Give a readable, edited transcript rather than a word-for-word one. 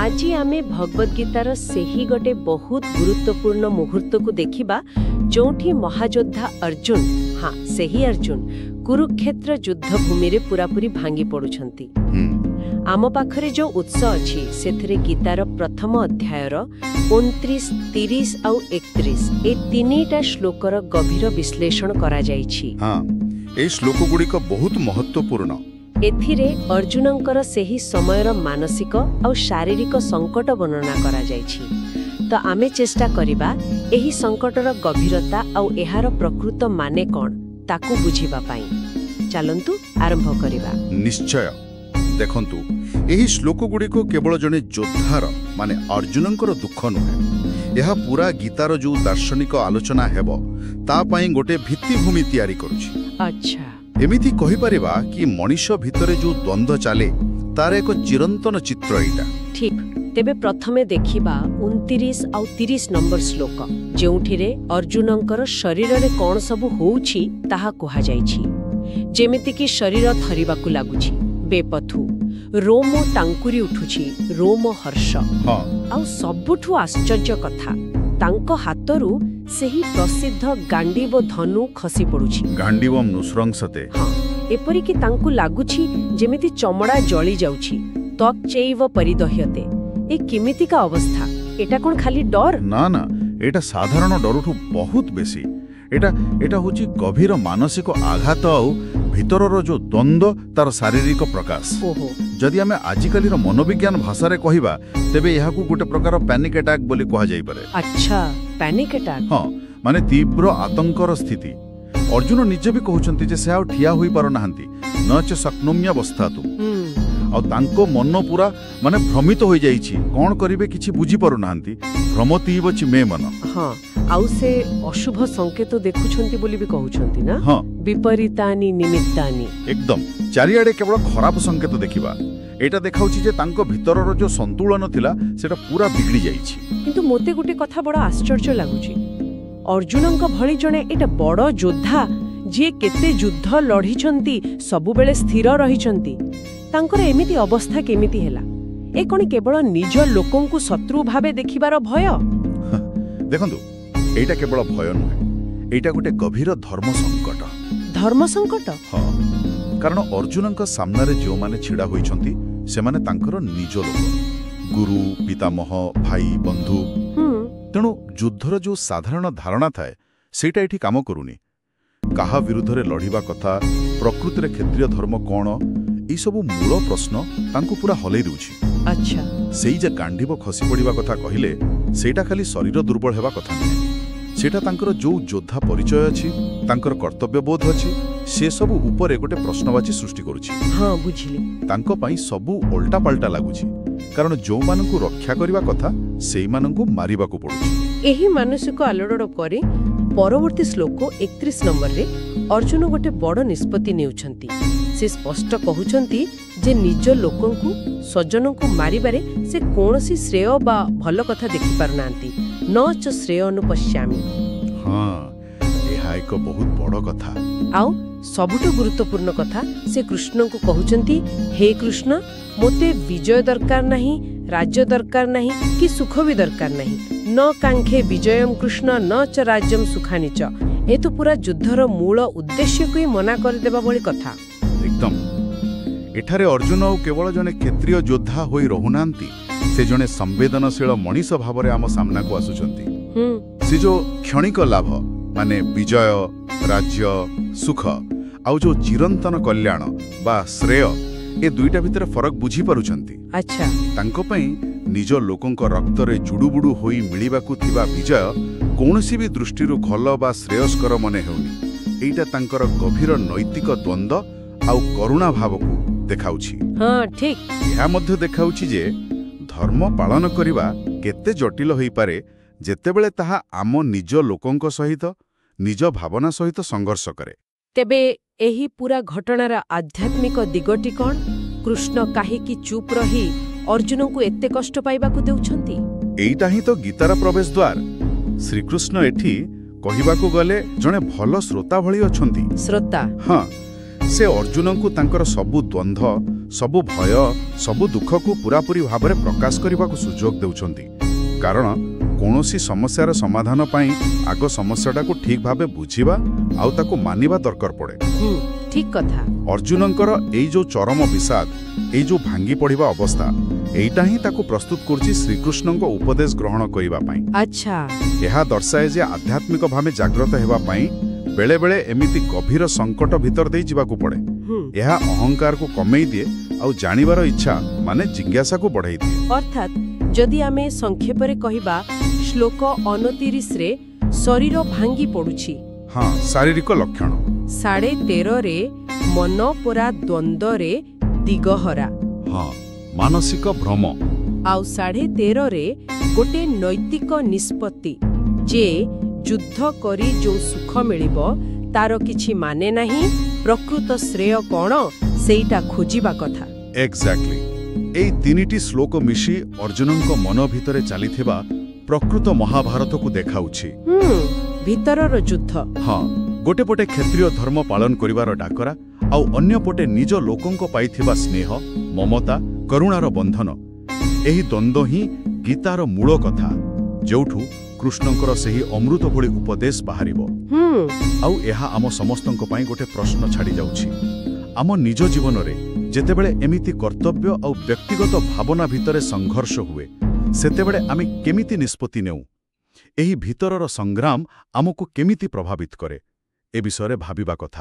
আজি आमे भगवत गीतार सेही गोटे बहुत गुरुत्वपूर्ण मुहूर्त को देखिबा जोठी महायोद्धा अर्जुन हाँ सेही अर्जुन कुरुक्षेत्र युद्ध भूमि रे पूरापूरी भांगी पड़ुछंती। आम पाखरे जो उत्स अछि सेथरे गीतार प्रथम अध्यायर 29, 30 आउ 31 ए तीनटा श्लोकर गभीर विश्लेषण करा जाइछि। हाँ ए श्लोक गुड़िक बहुत महत्वपूर्ण। एथिरे अर्जुनंकर सेही समयर मानसिक आउ शारीरिक संकट वर्णना करा जाइछि। तो आमे चेष्टा करिबा एही संकटर गभीरता आउ एहार प्रकृत माने कोन ताकू बुझिबा पाई। चलंतु आरंभ करिबा। निश्चय देखंतु एही श्लोक गुड़िक केवल जने योद्धार माने अर्जुनंकर दुख नुहे, यह पूरा गीतार जो दार्शनिक आलोचना हेबो ता पई गोटे भित्तिभूमि तैयारी करूछि। अच्छा एमिति कहि परिबा कि मनुष्य भितरे जो द्वंद्व चाले तार एक चिरंतन चित्र एटा। ठीक तेबे प्रथमे देखिबा 29 आउ 30 नंबर श्लोक जेउठिरे अर्जुनंकर शरीर रे कोन सब होउछि ताहा कहा जाइछि। जेमिति कि शरीर थरिबाकू लागुछि, बेपथु रोम टांकुरी उठुछि, रोम हर्ष आउ सबुठु आश्चर्य कथा तांको हातरू सेही प्रसिद्ध गांडीव धनु खसी पड़ुछि। गांडीवम नुसृंसते हाँ एपरि कि तांकु लागुछि जेमिति चमड़ा जळी जाउछि, त्वक चैव परिदह्यते। ए किमितिका अवस्था एटा कोन खाली डर ना ना एटा साधारण डरुठु बहुत बेसी। एटा होची गभीर मानसिक आघात आउ भितरर जो द्वंद्व तार शारीरिक प्रकाश। ओहो जदि आमे आजिकालीर मनोविज्ञान भाषारे कहिबा तेबे एहाकू गोटे प्रकार पैनिक अटैक बोली कहा जाई पारे। अच्छा पैनिक अटैक हाँ माने तीव्र आतंकर स्थिति। अर्जुन निजे भी कहउछंती जे से आ ठिया होई पार नाहंती न च शक्नुम्यावस्थातु आ तांको मन पूरा माने भ्रमित होई जाईछि, कोन करिवे किछि बुझी पारु नाहंती, भ्रमतीव छि मे मन। हाँ आउ से अशुभ संकेत देखुछंती बोली भी कहउछंती ना। हाँ विपरीतानि निमित्तानि एकदम चारियाडे केवल खराब संकेत देखिबा। एटा देखाउछि जे तांको भितरर जो संतुलन थिला सेटा पूरा बिगड़ी जाईछि। किंतु मोते गुटे कथा बड़ आश्चर्य लागुछि। अर्जुनंक भଳି जणे एटा बड़ योद्धा जे केते युद्ध लढिछंती सबु बेले स्थिर रहिछंती, तांकर एमिति अवस्था केमिति हेला? ए कोन केवल निज लोकंकु शत्रु भाबे देखिबार भय? देखंतु एटा केवल भय नुहे, एटा गोटे गभीर धर्म संकट। धर्म संकट? हाँ कारण अर्जुनंक सामने जो माने छिड़ा होइछंती से माने तांकर निज लोक, गुरु पितामह भाई बंधु। तेणु युद्धर जो साधारण धारणा थाए सेटा एठी काम करूनी। काहा विरुद्धरे लढिबा कथा, प्रकृति रे क्षेत्रीय धर्म कोन, ई सबु मूल प्रश्न तांको पूरा हलै दउछि। अच्छा सेई जे गांडीव खसी पड़िबा कथा कहिले सेटा खाली शरीर दुर्बल हेबा कथा नहीं, सेटा तांकर जो योद्धा परिचय अछि, तांकर कर्तव्य बोध अछि, से सबु ऊपर गोटे प्रश्नवाची सृष्टि करूछि। हाँ बुझिली। तांको पई सबु उल्टा पल्टा लागुछि, कारण जो मानकु रक्षा करिबा कथा सेई मानकु मारिबाकू पडुछि। एही मानसिक आलोड़न परे परवर्ती श्लोक 31 नंबर रे अर्जुन गोटे बड़ निष्पत्ति नेउछंती। से स्पष्ट कहउछंती जे निज लोकंकु सज्जनंकु मारिबारे से कोनसी श्रेय बा भल कथा देखि पारनांती, न च श्रेय अनुपश्यामि। हाँ एहा एक बहुत बड़ कथा। आउ सबुठु गुरुत्वपूर्ण कथा से कृष्णंकु कहउछंती, हे कृष्ण मोते विजय दरकार नहीं, राज्य दरकार नहीं कि सुख भी दरकार नहीं, न कांखे विजयम कृष्ण न च राज्यम सुखानि च। ए तो पूरा युद्धर मूल उद्देश्य को ही मना कर देबा भली कथा। एकदम एठारे अर्जुन केवल जने क्षेत्रीय योद्धा होई रहुनांती, से जने संवेदनशील मनीष भावरे आम सामना को आसुचंती। से जो क्षणिक लाभ माने विजय राज्य सुख आउ जो चिरंतन कल्याण बा श्रेय ए दुईटा भितर फरक बुझी पारुचंती। अच्छा तांको पई निज लोकंक रक्तरे जुडुबुडु होई मिलिबाकू थिबा विजय कोनसी भी दृष्टिरु भल बा श्रेयस्कर मने हेउनी। एइटा तांकर गभीर नैतिक द्वंद्व आउ करुणा भावकू देखाउछि। हाँ ठीक यह मध्य देखाउछि जे धर्म पालन करिबा केते जटिल होई पारे जेतेबेले ताहा आम निज लोकंक सहित निज भावना सहित संघर्ष करे। तेबे एही पूरा घटनार आध्यात्मिक दिगटी कोन? कृष्ण काहेकि चुप रही अर्जुन को एते कष्ट पाइबाकू देउछंती? एइटा ही तो गीतार प्रवेश द्वार। श्रीकृष्ण एठी कहिबाकू गले जणे भल श्रोता भली अछंती। श्रोता? हाँ से अर्जुन को तांकर सबु द्वंद्व ସବୁ ଭୟ ସବୁ ଦୁଃଖକୁ ପୂରାପୂରି ଭାବରେ ପ୍ରକାଶ କରିବାକୁ ସୁଯୋଗ ଦେଉଛନ୍ତି କାରଣ କୌଣସି ସମସ୍ୟାର ସମାଧାନ ପାଇଁ ଆଗ ସମସ୍ୟାଟାକୁ ଠିକ୍ ଭାବେ ବୁଝିବା ଆଉ ତାକୁ ମାନିବା ଦରକାର ପଡ଼େ। ଠିକ୍ କଥା। ଅର୍ଜୁନଙ୍କର ଏଇ ଯୋଉ ଚରମ ବିଷାଦ ଏଇ ଯୋଉ ଭାଙ୍ଗି ପଡ଼ିବା ଅବସ୍ଥା ଏଇଟା ହିଁ ତାକୁ ପ୍ରସ୍ତୁତ କରୁଛି ଶ୍ରୀକୃଷ୍ଣଙ୍କ ଉପଦେଶ ଗ୍ରହଣ କରିବା ପାଇଁ। ଆଚ୍ଛା। ଏହା ଦର୍ଶାଏ ଯେ ଆଧ୍ୟାତ୍ମିକ ଭାବେ ଜାଗ୍ରତ ହେବା ପାଇଁ ବେଳେବେଳେ ଏମିତି ଗଭୀର ସଙ୍କଟ ଭିତର ଦେଇ ଯିବାକୁ ପଡ଼େ। ଏହା ଅହଙ୍କାରକୁ କମେଇ ଦିଏ ଆଉ ଜାଣିବାର ଇଚ୍ଛା ମାନେ ଜିଜ୍ଞାସାକୁ ବଢ଼ାଇ ଦିଏ। ଅର୍ଥାତ୍ ଯଦି ଆମେ ସଂକ୍ଷେପରେ କହିବା ଶ୍ଲୋକ 29ରେ ଶରୀର ଭାଙ୍ଗି ପଡ଼ୁଛି। ହଁ, ଶାରୀରିକ ଲକ୍ଷଣ। 13.5ରେ ମନ ପୁରା ଦ୍ୱନ୍ଦ୍ୱରେ ଦିଗହରା। ହଁ, ମାନସିକ ଭ୍ରମ। ଆଉ 13.5ରେ ଗୋଟେ ନୈତିକ ନିଷ୍ପତ୍ତି ଯେ ଯୁଦ୍ଧ କରି ଯୋଉ ସୁଖ ମିଳିବ ତାର କିଛି ମାନେ ନାହିଁ, ପ୍ରକୃତ ଶ୍ରେୟ କ'ଣ ସେଇଟା ଖୋଜିବା କଥା। ଏକ୍ଜାକ୍ଟଲି। ଏଇ ତିନିଟି ଶ୍ଲୋକ ମିଶି ଅର୍ଜୁନଙ୍କ ମନ ଭିତରେ ଚାଲିଥିବା ପ୍ରକୃତ ମହାଭାରତକୁ ଦେଖାଉଛି। ଭିତରର ଯୁଦ୍ଧ। ହଁ, ଗୋଟେ ପଟେ କ୍ଷତ୍ରିୟ ଧର୍ମ ପାଳନ କରିବାର ଡାକରା ଆଉ ଅନ୍ୟପଟେ ନିଜ ଲୋକଙ୍କ ପାଇଥିବା ସ୍ନେହ ମମତା କରୁଣାର ବନ୍ଧନ। ଏହି ଦ୍ୱନ୍ଦ୍ୱ ହିଁ ଗୀତାର ମୂଳ କଥା ଯେଉଁଠୁ କୃଷ୍ଣଙ୍କର ସେହି ଅମୃତ ଭଳି ଉପଦେଶ ବାହାରିବ। ଆଉ ଏହା ଆମ ସମସ୍ତଙ୍କ ପାଇଁ ଗୋଟେ ପ୍ରଶ୍ନ ଛାଡ଼ି ଯାଉଛି। ଆମ ନିଜ ଜୀବନରେ ଯେତେବେଳେ ଏମିତି କର୍ତ୍ତବ୍ୟ ଆଉ ବ୍ୟକ୍ତିଗତ ଭାବନା ଭିତରେ ସଂଘର୍ଷ ହୁଏ ସେତେବେଳେ ଆମେ କେମିତି ନିଷ୍ପତ୍ତି ନେଉ? ଏହି ଭିତରର ସଂଗ୍ରାମ ଆମକୁ କେମିତି ପ୍ରଭାବିତ କରେ? ଏ ବିଷୟରେ ଭାବିବା କଥା।